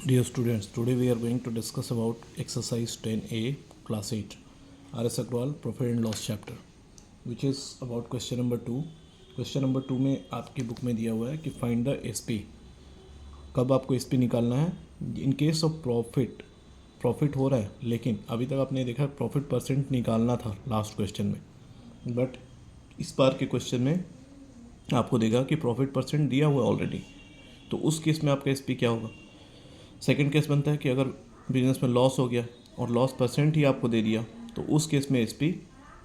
Dear students, today we are going to discuss about exercise 10A class 8 RS Agrawal profit and loss chapter which is about question number 2. Question number 2 में आपकी book में दिया हुआ है कि find the SP. कब आपको SP निकालना है? इन केस ऑफ प्रॉफिट हो रहा है, लेकिन अभी तक आपने देखा प्रॉफिट परसेंट निकालना था लास्ट क्वेश्चन में, बट इस बार के क्वेश्चन में आपको देगा कि प्रॉफिट परसेंट दिया हुआ है ऑलरेडी। तो उस केस में आपका एसपी क्या होगा? सेकंड केस बनता है कि अगर बिजनेस में लॉस हो गया और लॉस परसेंट ही आपको दे दिया, तो उस केस में एसपी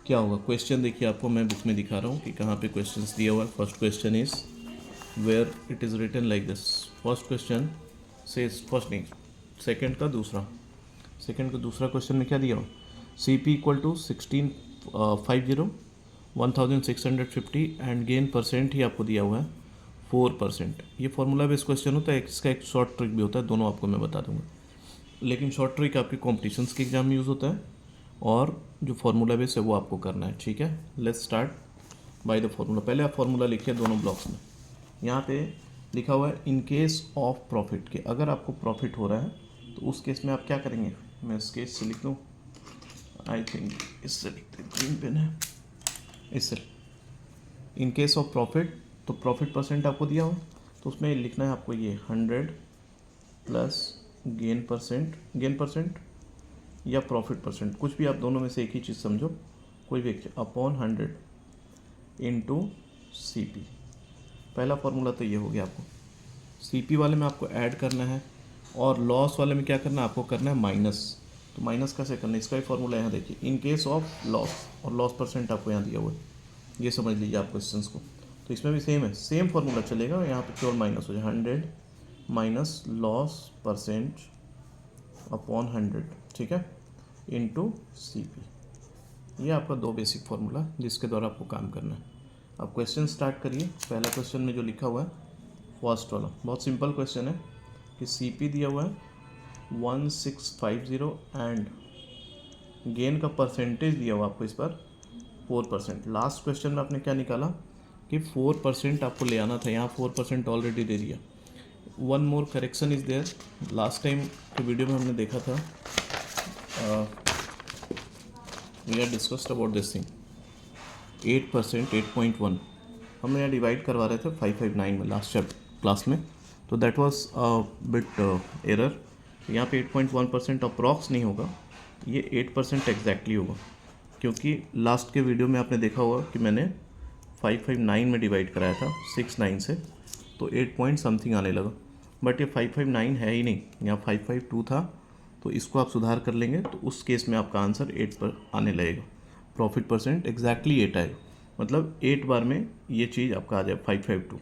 क्या होगा? क्वेश्चन देखिए, आपको मैं बुक में दिखा रहा हूँ कि कहाँ पे क्वेश्चंस दिया हुआ है। First question is where it is written like this. First question से फर्स्ट नहीं, सेकंड का दूसरा क्वेश्चन में क्या दिया हुआ? C P equal to 1650 1650 and gain percent ही आपको दिया हुआ है 4%। ये फॉर्मूला बेस्ड क्वेश्चन होता है, इसका एक शॉर्ट ट्रिक भी होता है, दोनों आपको मैं बता दूंगा। लेकिन शॉर्ट ट्रिक आपके कॉम्पिटिशन्स के एग्जाम में यूज़ होता है और जो फार्मूला बेस है वो आपको करना है। ठीक है, let's start by the formula. पहले आप फार्मूला लिखिए दोनों ब्लॉक्स में। यहाँ पे लिखा हुआ है इन केस ऑफ प्रॉफिट के, अगर आपको प्रॉफिट हो रहा है तो उस केस में आप क्या करेंगे? मैं इस केस से लिख दूँ, आई थिंक इससे लिखते हैं, ग्रीन पेन है, इससे। इन केस ऑफ प्रॉफिट, तो प्रॉफिट परसेंट आपको दिया हो तो उसमें लिखना है आपको ये 100 प्लस गेन परसेंट या प्रॉफिट परसेंट, कुछ भी आप दोनों में से एक ही चीज़ समझो, कोई भी एक, अपॉन 100 इंटू सी पी। पहला फॉर्मूला तो ये हो गया। आपको सी पी वाले में आपको ऐड करना है और लॉस वाले में क्या करना है? आपको करना है माइनस। तो माइनस कैसे करना है? इसका ही फॉर्मूला यहाँ देखिए, इन केस ऑफ लॉस, और लॉस परसेंट आपको यहाँ दिया हुआ है, ये समझ लीजिए आप क्वेश्चंस को। तो इसमें भी सेम है, सेम फॉर्मूला चलेगा, यहाँ पे केवल माइनस हो जाए, 100 माइनस लॉस परसेंट अपॉन 100, ठीक है, इनटू सी पी। ये आपका दो बेसिक फार्मूला जिसके द्वारा आपको काम करना है। अब क्वेश्चन स्टार्ट करिए। पहला क्वेश्चन में जो लिखा हुआ है फर्स्ट वाला बहुत सिंपल क्वेश्चन है कि सी पी दिया हुआ है 1650 एंड गेन का परसेंटेज दिया हुआ आपको इस पर 4%। लास्ट क्वेश्चन में आपने क्या निकाला कि 4% आपको ले आना था, यहाँ 4% ऑलरेडी दे दिया। One more correction is there. Last time के वीडियो में हमने देखा था, we are discussed about this thing, 8%, 8.1 हमने यहाँ डिवाइड करवा रहे थे 559 में लास्ट क्लास में, तो दैट वाज बिट एरर। यहाँ पे 8.1% अप्रॉक्स नहीं होगा, ये 8% एग्जैक्टली होगा, क्योंकि लास्ट के वीडियो में आपने देखा होगा कि मैंने 559 में डिवाइड कराया था 69 से, तो 8 पॉइंट समथिंग आने लगा, बट ये 559 है ही नहीं, यहाँ 552 था। तो इसको आप सुधार कर लेंगे तो उस केस में आपका आंसर 8 पर आने लगेगा। प्रॉफिट परसेंट एग्जैक्टली 8 आएगा, मतलब 8 बार में ये चीज़ आपका आ जाए 552।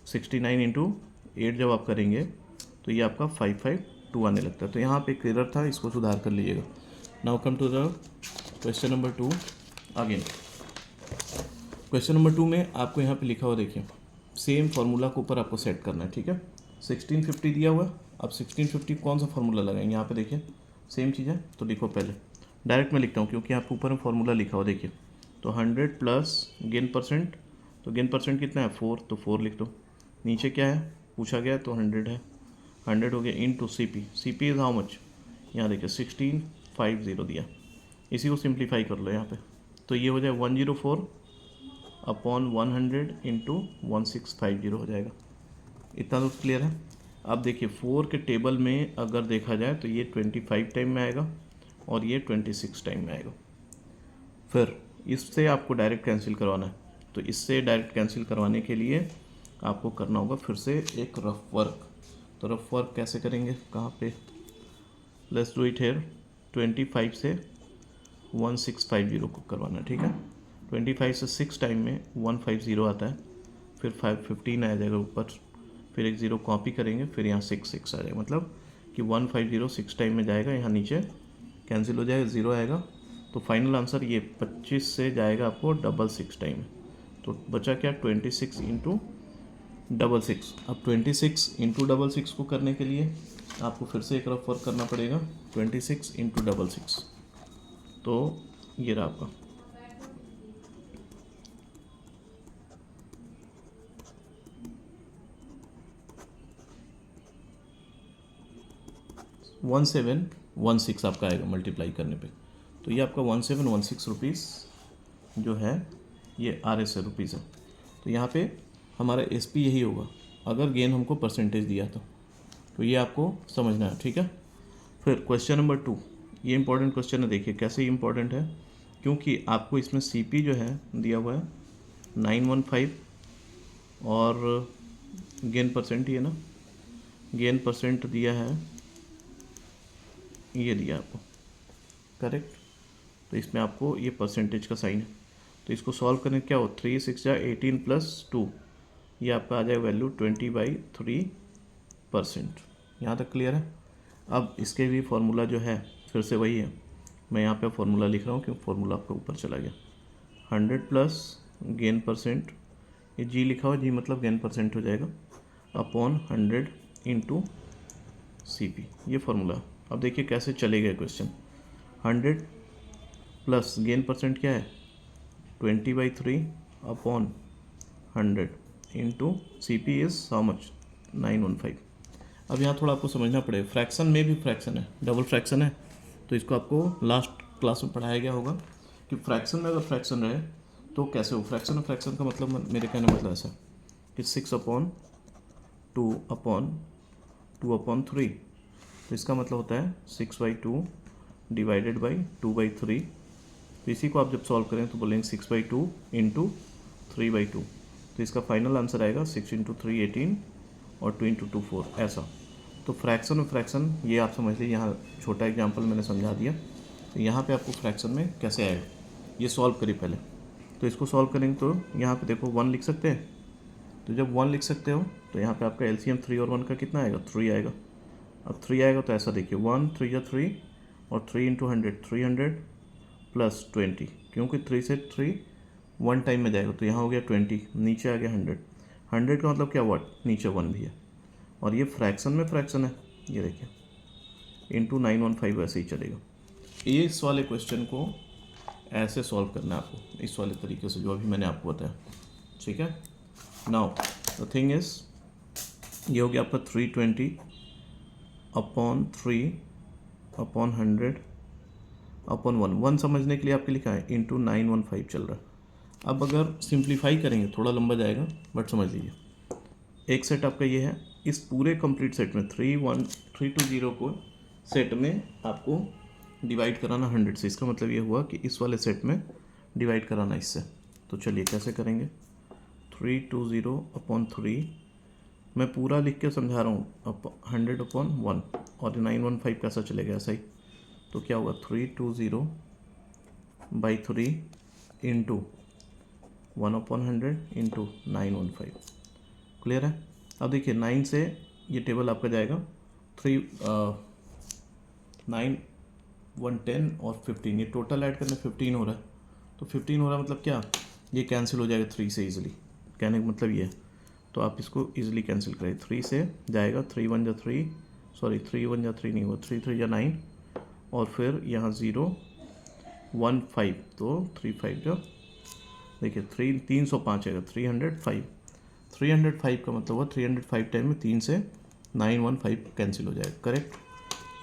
69 इंटू 8 जब आप करेंगे तो ये आपका 552 आने लगता है। तो यहाँ पे एक एरर था, इसको सुधार कर लीजिएगा। Now come to the question number 2 again. Question number 2 में आपको यहाँ पे लिखा हुआ देखिए, सेम फार्मूला के ऊपर आपको सेट करना है। ठीक है, 1650 दिया हुआ है, अब 1650 कौन सा फार्मूला लगाएंगे? यहाँ पे देखिए सेम चीज़ है, तो लिखो पहले, डायरेक्ट मैं लिखता हूँ क्योंकि यहाँ पे ऊपर में फार्मूला लिखा हुआ देखिए। तो 100 प्लस गेन परसेंट, तो गेन परसेंट कितना है 4, तो 4 लिख दो। नीचे क्या है पूछा गया, तो 100 है, 100 हो गया into C P. C P is how much? यहाँ देखिए 1650 दिया, इसी को सिंप्लीफाई कर लो यहाँ पे, तो ये हो जाए 104 अपॉन 100 इंटू 1650 हो जाएगा। इतना तो क्लियर है। अब देखिए 4 के टेबल में अगर देखा जाए तो ये 25 टाइम में आएगा और ये 26 टाइम में आएगा। फिर इससे आपको डायरेक्ट कैंसिल करवाना है, तो इससे डायरेक्ट कैंसिल करवाने के लिए आपको करना होगा फिर से एक रफ वर्क। तो रफ वर्क कैसे करेंगे, कहाँ पे? Let's do it here. 25 से 1650 को करवाना है, ठीक है। 25 से 6 टाइम में 150 आता है, फिर 515 आ जाएगा ऊपर, फिर एक ज़ीरो कॉपी करेंगे, फिर यहाँ 6 आ जाएगा, मतलब कि 150 6 टाइम में जाएगा, यहाँ नीचे कैंसिल हो जाएगा, ज़ीरो आएगा। तो फाइनल आंसर ये 25 से जाएगा आपको डबल 6 टाइम, तो बचा क्या 26 इंटू डबल 6। अब 26 इंटू डबल 6 को करने के लिए आपको फिर से एक रफ वर्क करना पड़ेगा, 26 इंटू डबल 6, तो ये रहा आपका। 1716 आपका आएगा मल्टीप्लाई करने पे। तो ये आपका 1716 रुपीज़ जो है ये RS है, रुपीज़ है। तो यहाँ पे हमारा SP यही होगा अगर गेन हमको परसेंटेज दिया तो ये आपको समझना है, ठीक है। फिर क्वेश्चन नंबर 2, ये इंपॉर्टेंट क्वेश्चन है। देखिए कैसे इंपॉर्टेंट है, क्योंकि आपको इसमें CP जो है दिया हुआ है 915 और गेन परसेंट ही है ना, गेन परसेंट दिया है, ये दिया आपको, करेक्ट। तो इसमें आपको ये परसेंटेज का साइन है, तो इसको सॉल्व करने क्या हो, 3 6 या 18 + 2, ये आपका आ जाएगा वैल्यू 20/3%। यहाँ तक क्लियर है। अब इसके भी फार्मूला जो है फिर से वही है, मैं यहाँ पे फार्मूला लिख रहा हूँ क्योंकि फार्मूला आपका ऊपर चला गया। 100 प्लस गेन परसेंट, ये जी लिखा हुआ, जी मतलब गेन परसेंट हो जाएगा, अपॉन 100 इंटू CP, ये फार्मूला। अब देखिए कैसे चलेगा क्वेश्चन। 100 प्लस गेन परसेंट क्या है 20/3 upon 100 into CP is how much 915। अब यहाँ थोड़ा आपको समझना पड़ेगा, फ्रैक्शन में भी फ्रैक्शन है, डबल फ्रैक्शन है, तो इसको आपको लास्ट क्लास में पढ़ाया गया होगा कि फ्रैक्शन में अगर फ्रैक्शन रहे तो कैसे हो। फ्रैक्शन और फ्रैक्शन का मतलब, मेरे कहने का मतलब ऐसा कि 6/2/2/3, तो इसका मतलब होता है 6/2 डिवाइडेड बाई 2/3। तो इसी को आप जब सॉल्व करें तो बोलेंगे 6/2 इंटू 3/2, तो इसका फाइनल आंसर आएगा 6 × 3 18 और 2 × 2 4, ऐसा। तो फ्रैक्शन और फ्रैक्शन ये आप समझ लीजिए, यहाँ छोटा एग्जांपल मैंने समझा दिया। तो यहाँ पे आपको फ्रैक्शन में कैसे आएगा ये सॉल्व करिए पहले। तो इसको सॉल्व करेंगे तो यहाँ पे देखो 1 लिख सकते हैं, तो जब 1 लिख सकते हो तो यहाँ पे आपका LCM 3 और 1 का कितना आएगा, 3 आएगा। अब 3 आएगा तो ऐसा देखिए 1 3 3 और 3 × 100 300 प्लस 20, क्योंकि 3 से 3 1 टाइम में जाएगा तो यहाँ हो गया 20, नीचे आ गया 100। 100 का मतलब क्या, व्हाट, नीचे 1 भी है, और ये फ्रैक्शन में फ्रैक्शन है, ये देखिए इंटू 915 वैसे ही चलेगा। इस वाले क्वेश्चन को ऐसे सॉल्व करना है आपको, इस वाले तरीके से जो अभी मैंने आपको बताया, ठीक है। नाउ द थिंग इज, ये हो गया आपका 320 अपॉन 3 अपॉन 100 अपॉन 1 समझने के लिए आपके लिखा है इंटू 915 चल रहा है। अब अगर सिंप्लीफाई करेंगे थोड़ा लंबा जाएगा, बट समझ लीजिए एक सेट आपका ये है, इस पूरे कंप्लीट सेट में 3 को सेट में आपको डिवाइड कराना 100 से। इसका मतलब ये हुआ कि इस वाले सेट में डिवाइड कराना इससे। तो चलिए कैसे करेंगे, 320 अपॉन 3, मैं पूरा लिख के समझा रहा हूँ, 100/1, और 915 कैसा चलेगा ऐसा ही। तो क्या होगा 320/3 इंटू 1/100 इंटू 915। क्लियर है। अब देखिए 9 से ये टेबल आपका जाएगा 9 110 और 15, ये टोटल ऐड करने 15 हो रहा है। तो 15 हो रहा है मतलब क्या, ये कैंसिल हो जाएगा 3 से इजीली, कहने का मतलब ये है। तो आप इसको इजीली कैंसिल करें, 3 से जाएगा 3 1 जा 3, सॉरी 3 1 जा 3 नहीं हुआ, 3 3 जा 9, और फिर यहाँ 0 1 5, तो 3 5 जा, देखिए 305 आएगा, 305 का मतलब हुआ 305 टाइम में 3 से 915 कैंसिल हो जाएगा, करेक्ट।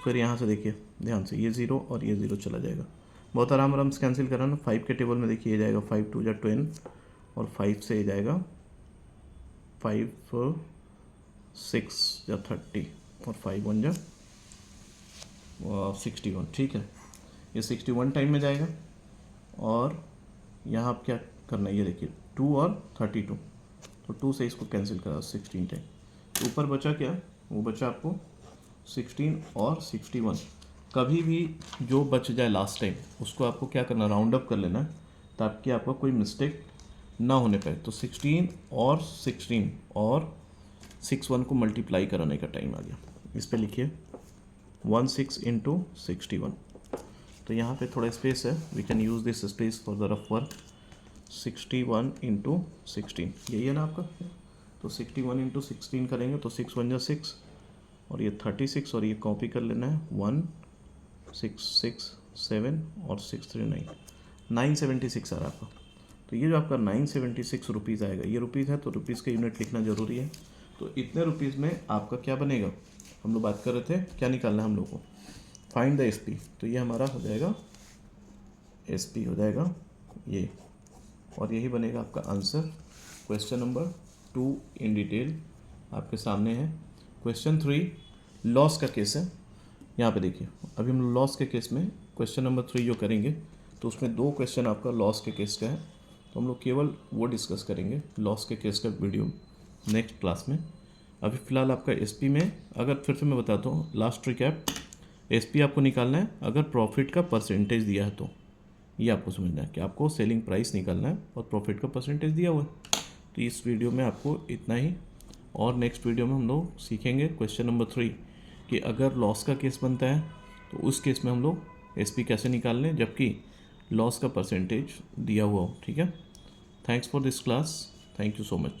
फिर यहाँ से देखिए ध्यान से, ये 0 और ये 0 चला जाएगा, बहुत आराम से कैंसिल करा ना। 5 के टेबल में देखिए ये जाएगा 5 2 जा 10, और 5 से ये जाएगा 5 6 या 30, और 5 1 जा 61, ठीक है। ये 61 टाइम में जाएगा, और यहाँ आप क्या करना है, ये देखिए 2 और 32, तो 2 से इसको कैंसिल करा 16 टाइम, तो ऊपर बचा क्या, वो बचा आपको 16 और 61। कभी भी जो बच जाए लास्ट टाइम उसको आपको क्या करना, राउंड अप कर लेना है, ताकि आपका कोई मिस्टेक ना होने पाए। तो 16 और 16 और 61 को मल्टीप्लाई कराने का टाइम आ गया। इस पे लिखिए 16 इंटू 61, तो यहाँ पे थोड़ा स्पेस है, we can use this space for the rough work. 61 into 16, यही है ना आपका, तो 61 इंटू 16 करेंगे तो 6 1 जा 6, और ये 36, और ये कॉपी कर लेना है 1 6 6 7 और 6 3 9, 976 आ रहा है आपका। तो ये जो आपका 976 रुपीज़ आएगा, ये रुपीज़ है तो रुपीज़ का यूनिट लिखना ज़रूरी है। तो इतने रुपीज़ में आपका क्या बनेगा, हम लोग बात कर रहे थे क्या निकालना है हम लोग को, फाइंड द एसपी। तो ये हमारा हो जाएगा एसपी हो जाएगा ये, और यही बनेगा आपका answer. Question number 2 in detail आपके सामने है। क्वेश्चन 3 लॉस का केस है। यहाँ पे देखिए, अभी हम लॉस के केस में क्वेश्चन नंबर 3 जो करेंगे तो उसमें 2 क्वेश्चन आपका लॉस के केस का है, तो हम लोग केवल वो डिस्कस करेंगे लॉस के केस का वीडियो नेक्स्ट क्लास में। अभी फ़िलहाल आपका एसपी में, अगर फिर से मैं बताता हूँ लास्ट रिकैप, एसपी आपको निकालना है अगर प्रॉफिट का परसेंटेज दिया है तो, ये आपको समझना है कि आपको सेलिंग प्राइस निकालना है और प्रॉफिट का परसेंटेज दिया हुआ है। तो इस वीडियो में आपको इतना ही, और नेक्स्ट वीडियो में हम लोग सीखेंगे क्वेश्चन नंबर 3 कि अगर लॉस का केस बनता है तो उस केस में हम लोग एसपी कैसे निकाल लें जबकि लॉस का परसेंटेज दिया हुआ हो। ठीक है, thanks for this class, thank you so much.